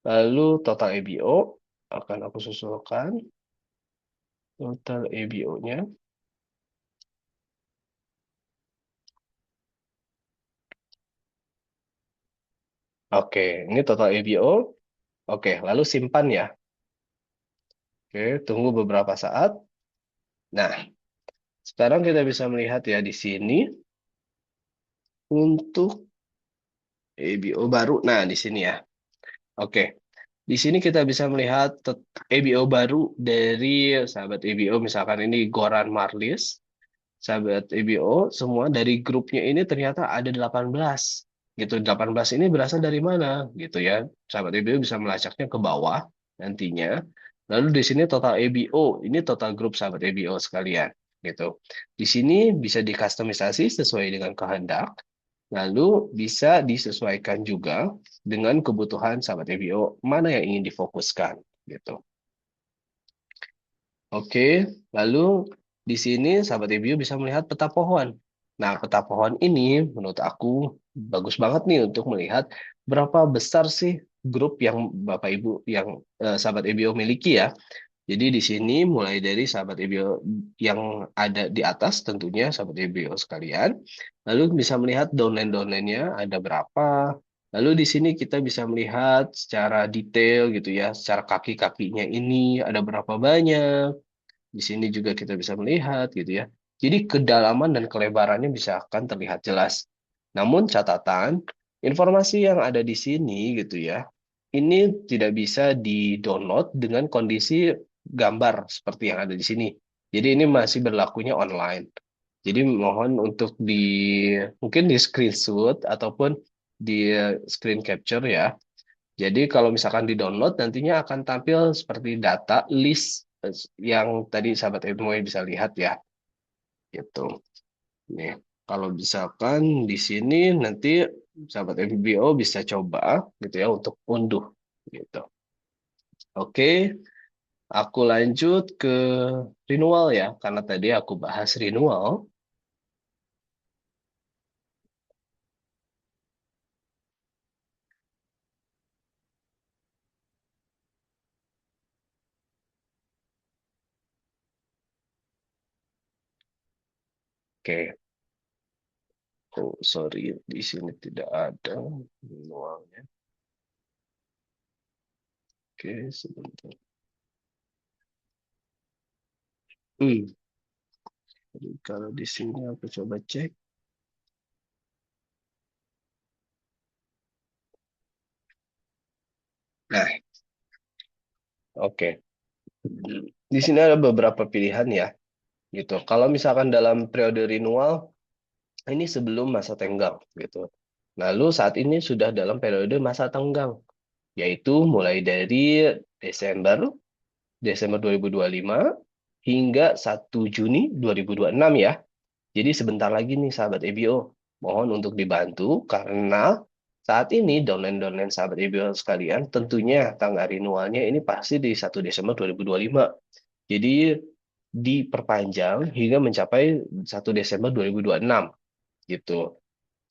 Lalu total EBO akan aku susulkan. Total EBO-nya. Oke, ini total EBO. Oke, lalu simpan ya. Oke, tunggu beberapa saat. Nah, sekarang kita bisa melihat ya di sini untuk EBO baru. Nah, di sini ya. Oke, di sini kita bisa melihat EBO baru dari sahabat EBO. Misalkan ini Goran Marlis. Sahabat EBO, semua dari grupnya ini ternyata ada 18. Gitu, 18 ini berasal dari mana? Gitu ya. Sahabat EBO bisa melacaknya ke bawah nantinya. Lalu di sini total EBO, ini total grup sahabat EBO sekalian. Gitu. Di sini bisa dikustomisasi sesuai dengan kehendak. Lalu bisa disesuaikan juga dengan kebutuhan sahabat EBO mana yang ingin difokuskan. Gitu. Oke, lalu di sini sahabat review bisa melihat peta pohon. Nah, peta pohon ini menurut aku bagus banget nih untuk melihat berapa besar sih grup yang Bapak Ibu yang sahabat EBO miliki ya. Jadi di sini mulai dari sahabat EBO yang ada di atas tentunya sahabat EBO sekalian. Lalu bisa melihat downline-downline-nya ada berapa. Lalu di sini kita bisa melihat secara detail gitu ya, secara kaki-kakinya ini ada berapa banyak. Di sini juga kita bisa melihat gitu ya. Jadi kedalaman dan kelebarannya bisa akan terlihat jelas. Namun catatan, informasi yang ada di sini gitu ya, ini tidak bisa di-download dengan kondisi gambar seperti yang ada di sini. Jadi ini masih berlakunya online. Jadi mohon untuk mungkin di screenshot ataupun di screen capture ya. Jadi kalau misalkan di-download nantinya akan tampil seperti data list yang tadi sahabat Edmoy bisa lihat ya. Gitu. Nih, kalau misalkan di sini nanti sahabat FBO bisa coba gitu ya untuk unduh gitu. Oke, aku lanjut ke renewal ya karena tadi aku bahas renewal. Oke. Oh, sorry, di sini tidak ada renewalnya. Oke, sebentar. Hmm. Jadi kalau di sini aku coba cek. Nah, oke. Di sini ada beberapa pilihan ya, gitu. Kalau misalkan dalam periode renewal, Ini sebelum masa tenggang gitu. Lalu saat ini sudah dalam periode masa tenggang, yaitu mulai dari Desember Desember 2025 hingga 1 Juni 2026 ya. Jadi sebentar lagi nih sahabat EBO, mohon untuk dibantu karena saat ini downline-downline sahabat EBO sekalian tentunya tanggal renewalnya ini pasti di 1 Desember 2025. Jadi diperpanjang hingga mencapai 1 Desember 2026 gitu.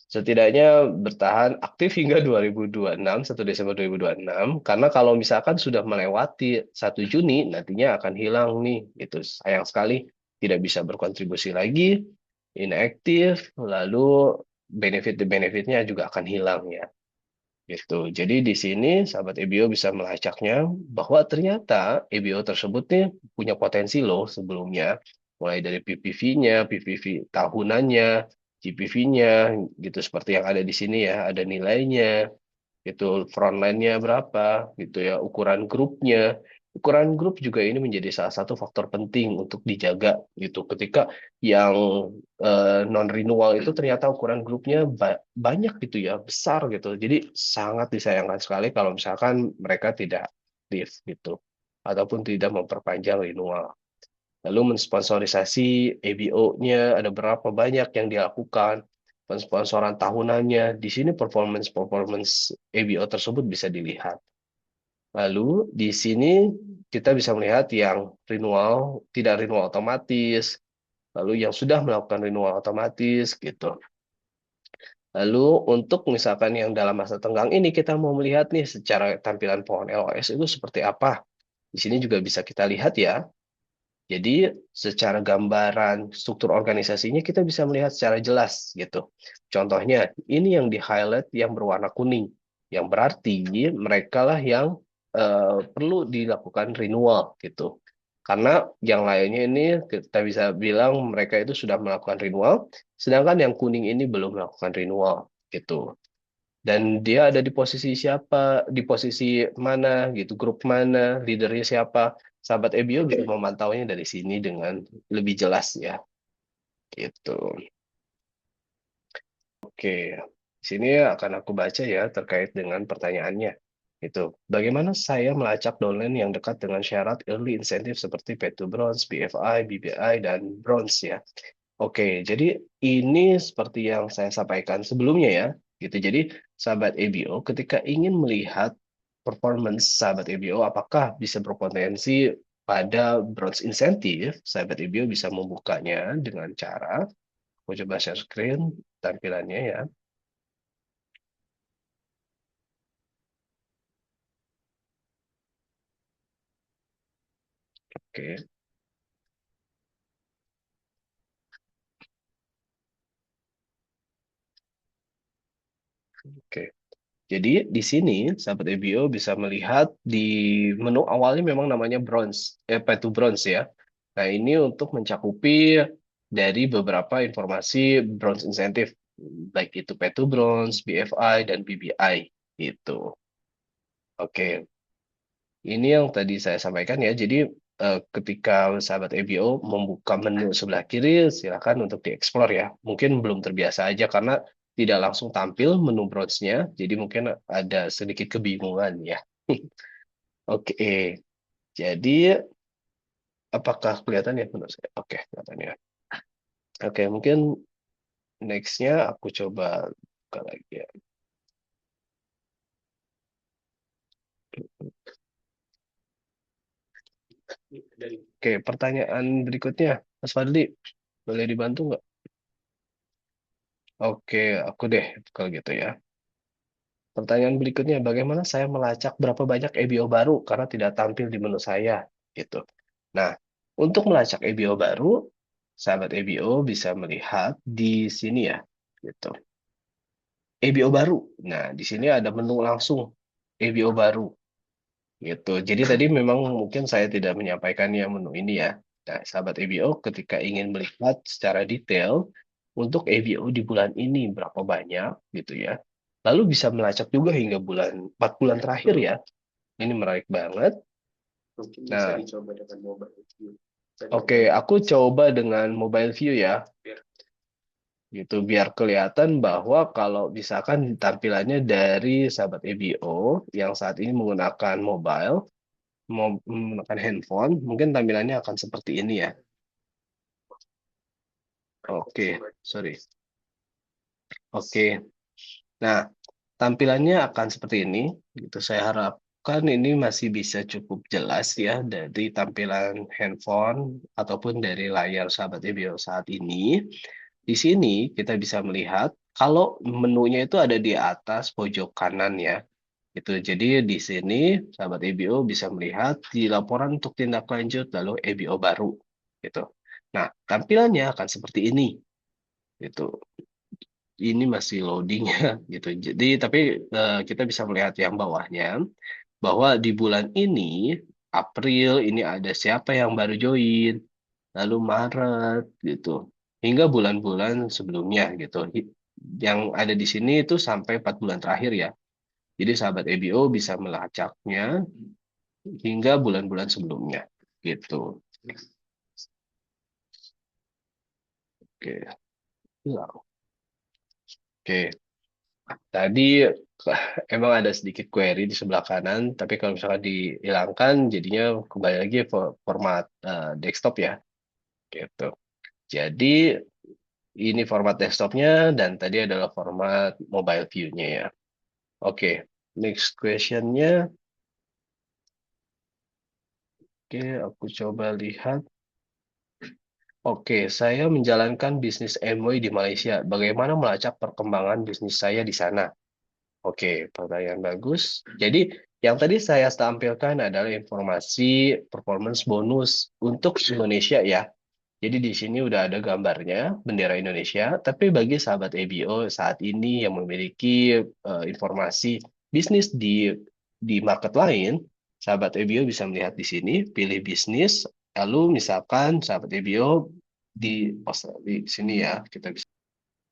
Setidaknya bertahan aktif hingga 2026, 1 Desember 2026, karena kalau misalkan sudah melewati 1 Juni, nantinya akan hilang nih. Itu sayang sekali, tidak bisa berkontribusi lagi, inaktif, lalu benefit-benefitnya juga akan hilang ya. Gitu. Jadi di sini sahabat EBO bisa melacaknya bahwa ternyata EBO tersebut nih punya potensi loh sebelumnya. Mulai dari PPV-nya, PPV tahunannya, GPV-nya, gitu seperti yang ada di sini ya, ada nilainya, itu frontline-nya berapa, gitu ya, ukuran grupnya. Ukuran grup juga ini menjadi salah satu faktor penting untuk dijaga gitu. Ketika yang non-renewal itu ternyata ukuran grupnya banyak gitu ya, besar gitu. Jadi sangat disayangkan sekali kalau misalkan mereka tidak aktif gitu, ataupun tidak memperpanjang renewal. Lalu mensponsorisasi ABO-nya ada berapa banyak yang dilakukan, pensponsoran tahunannya. Di sini performance-performance ABO tersebut bisa dilihat. Lalu di sini kita bisa melihat yang renewal, tidak renewal otomatis, lalu yang sudah melakukan renewal otomatis gitu. Lalu untuk misalkan yang dalam masa tenggang ini kita mau melihat nih secara tampilan pohon LOS itu seperti apa. Di sini juga bisa kita lihat ya. Jadi secara gambaran struktur organisasinya kita bisa melihat secara jelas gitu. Contohnya ini yang di-highlight yang berwarna kuning, yang berarti mereka lah yang perlu dilakukan renewal gitu. Karena yang lainnya ini kita bisa bilang mereka itu sudah melakukan renewal, sedangkan yang kuning ini belum melakukan renewal gitu. Dan dia ada di posisi siapa, di posisi mana gitu, grup mana, leadernya siapa. Sahabat EBO bisa memantaunya dari sini dengan lebih jelas ya, gitu. Oke, di sini akan aku baca ya terkait dengan pertanyaannya. Itu, bagaimana saya melacak downline yang dekat dengan syarat early incentive seperti Pay to Bronze, BFI, BBI, dan Bronze ya. Oke, jadi ini seperti yang saya sampaikan sebelumnya ya, gitu. Jadi sahabat EBO ketika ingin melihat performance sahabat EBO apakah bisa berpotensi pada bronze insentif, sahabat EBO bisa membukanya dengan cara, aku coba share screen tampilannya ya. Oke, oke. Jadi di sini sahabat EBO bisa melihat di menu awalnya memang namanya bronze, pay to bronze ya. Nah ini untuk mencakupi dari beberapa informasi bronze insentif, baik itu pay to bronze, BFI, dan BBI. Itu. Oke, ini yang tadi saya sampaikan ya. Jadi ketika sahabat EBO membuka menu sebelah kiri, silakan untuk dieksplor ya. Mungkin belum terbiasa aja karena tidak langsung tampil menu bronze-nya, jadi mungkin ada sedikit kebingungan ya. Oke, jadi apakah kelihatan ya menurut saya? Oke, kelihatan ya. Oke, mungkin next-nya aku coba buka lagi ya. Oke, pertanyaan berikutnya, Mas Fadli, boleh dibantu nggak? Oke, aku deh kalau gitu ya. Pertanyaan berikutnya, bagaimana saya melacak berapa banyak EBO baru karena tidak tampil di menu saya gitu. Nah, untuk melacak EBO baru, sahabat EBO bisa melihat di sini ya, gitu. EBO baru. Nah, di sini ada menu langsung EBO baru gitu. Jadi tadi memang mungkin saya tidak menyampaikannya menu ini ya. Nah, sahabat EBO ketika ingin melihat secara detail untuk EBO di bulan ini berapa banyak gitu ya. Lalu bisa melacak juga hingga 4 bulan terakhir ya. Ini menarik banget. Mungkin bisa Nah, dicoba dengan mobile view. oke, aku coba dengan mobile view ya. gitu biar kelihatan bahwa kalau misalkan tampilannya dari sahabat EBO yang saat ini menggunakan mobile, mau menggunakan handphone, mungkin tampilannya akan seperti ini ya. Oke, sorry. Oke. Nah, tampilannya akan seperti ini. Gitu. Saya harapkan ini masih bisa cukup jelas ya dari tampilan handphone ataupun dari layar sahabat EBO saat ini. Di sini kita bisa melihat kalau menunya itu ada di atas pojok kanan ya. Itu. Jadi di sini sahabat EBO bisa melihat di laporan untuk tindak lanjut lalu EBO baru gitu. Nah, tampilannya akan seperti ini gitu. Ini masih loading ya gitu. Jadi tapi kita bisa melihat yang bawahnya bahwa di bulan ini April ini ada siapa yang baru join, lalu Maret gitu. Hingga bulan-bulan sebelumnya gitu. Yang ada di sini itu sampai 4 bulan terakhir ya. Jadi sahabat EBO bisa melacaknya hingga bulan-bulan sebelumnya gitu. Oke. Ya, oke. Tadi emang ada sedikit query di sebelah kanan, tapi kalau misalkan dihilangkan, jadinya kembali lagi format desktop ya, gitu. Jadi ini format desktopnya dan tadi adalah format mobile view-nya ya. Oke, next question-nya. Oke, aku coba lihat. Oke, saya menjalankan bisnis Amway di Malaysia. Bagaimana melacak perkembangan bisnis saya di sana? Oke, pertanyaan bagus. Jadi, yang tadi saya tampilkan adalah informasi performance bonus untuk Indonesia ya. Jadi di sini udah ada gambarnya, bendera Indonesia. Tapi bagi sahabat EBO saat ini yang memiliki informasi bisnis di market lain, sahabat EBO bisa melihat di sini, pilih bisnis, lalu misalkan sahabat EBO di Australia di sini ya, kita bisa.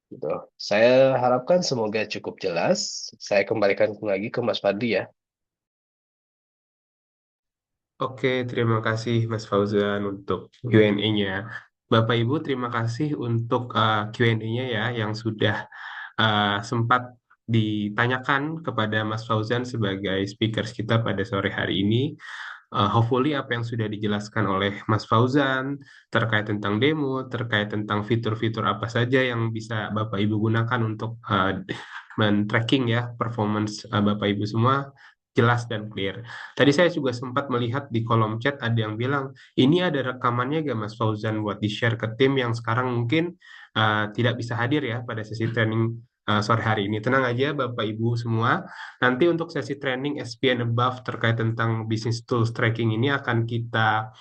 Gitu. Saya harapkan semoga cukup jelas. Saya kembalikan lagi ke Mas Fadli ya. Oke, terima kasih Mas Fauzan untuk Q&A-nya. Bapak Ibu, terima kasih untuk Q&A-nya ya yang sudah sempat ditanyakan kepada Mas Fauzan sebagai speakers kita pada sore hari ini. Hopefully apa yang sudah dijelaskan oleh Mas Fauzan terkait tentang demo, terkait tentang fitur-fitur apa saja yang bisa Bapak Ibu gunakan untuk men-tracking ya performance Bapak Ibu semua jelas dan clear. Tadi saya juga sempat melihat di kolom chat ada yang bilang, ini ada rekamannya gak Mas Fauzan buat di-share ke tim yang sekarang mungkin tidak bisa hadir ya pada sesi training sore hari ini. Tenang aja Bapak Ibu semua, nanti untuk sesi training SP and above terkait tentang business tools tracking ini akan kita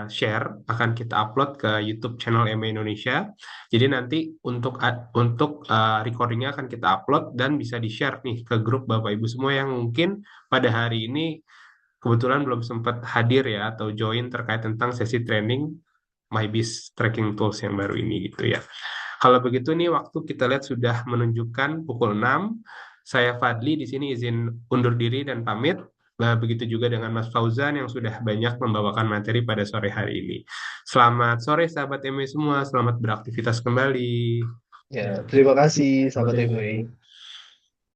share, akan kita upload ke YouTube channel MA Indonesia. Jadi nanti untuk recordingnya akan kita upload dan bisa di-share nih ke grup Bapak Ibu semua yang mungkin pada hari ini kebetulan belum sempat hadir ya atau join terkait tentang sesi training MyBiz Tracking Tools yang baru ini gitu ya. Kalau begitu nih waktu kita lihat sudah menunjukkan pukul 6. Saya Fadli di sini izin undur diri dan pamit. Begitu juga dengan Mas Fauzan yang sudah banyak membawakan materi pada sore hari ini. Selamat sore sahabat MA semua, selamat beraktivitas kembali. Ya, terima kasih, sahabat MWI.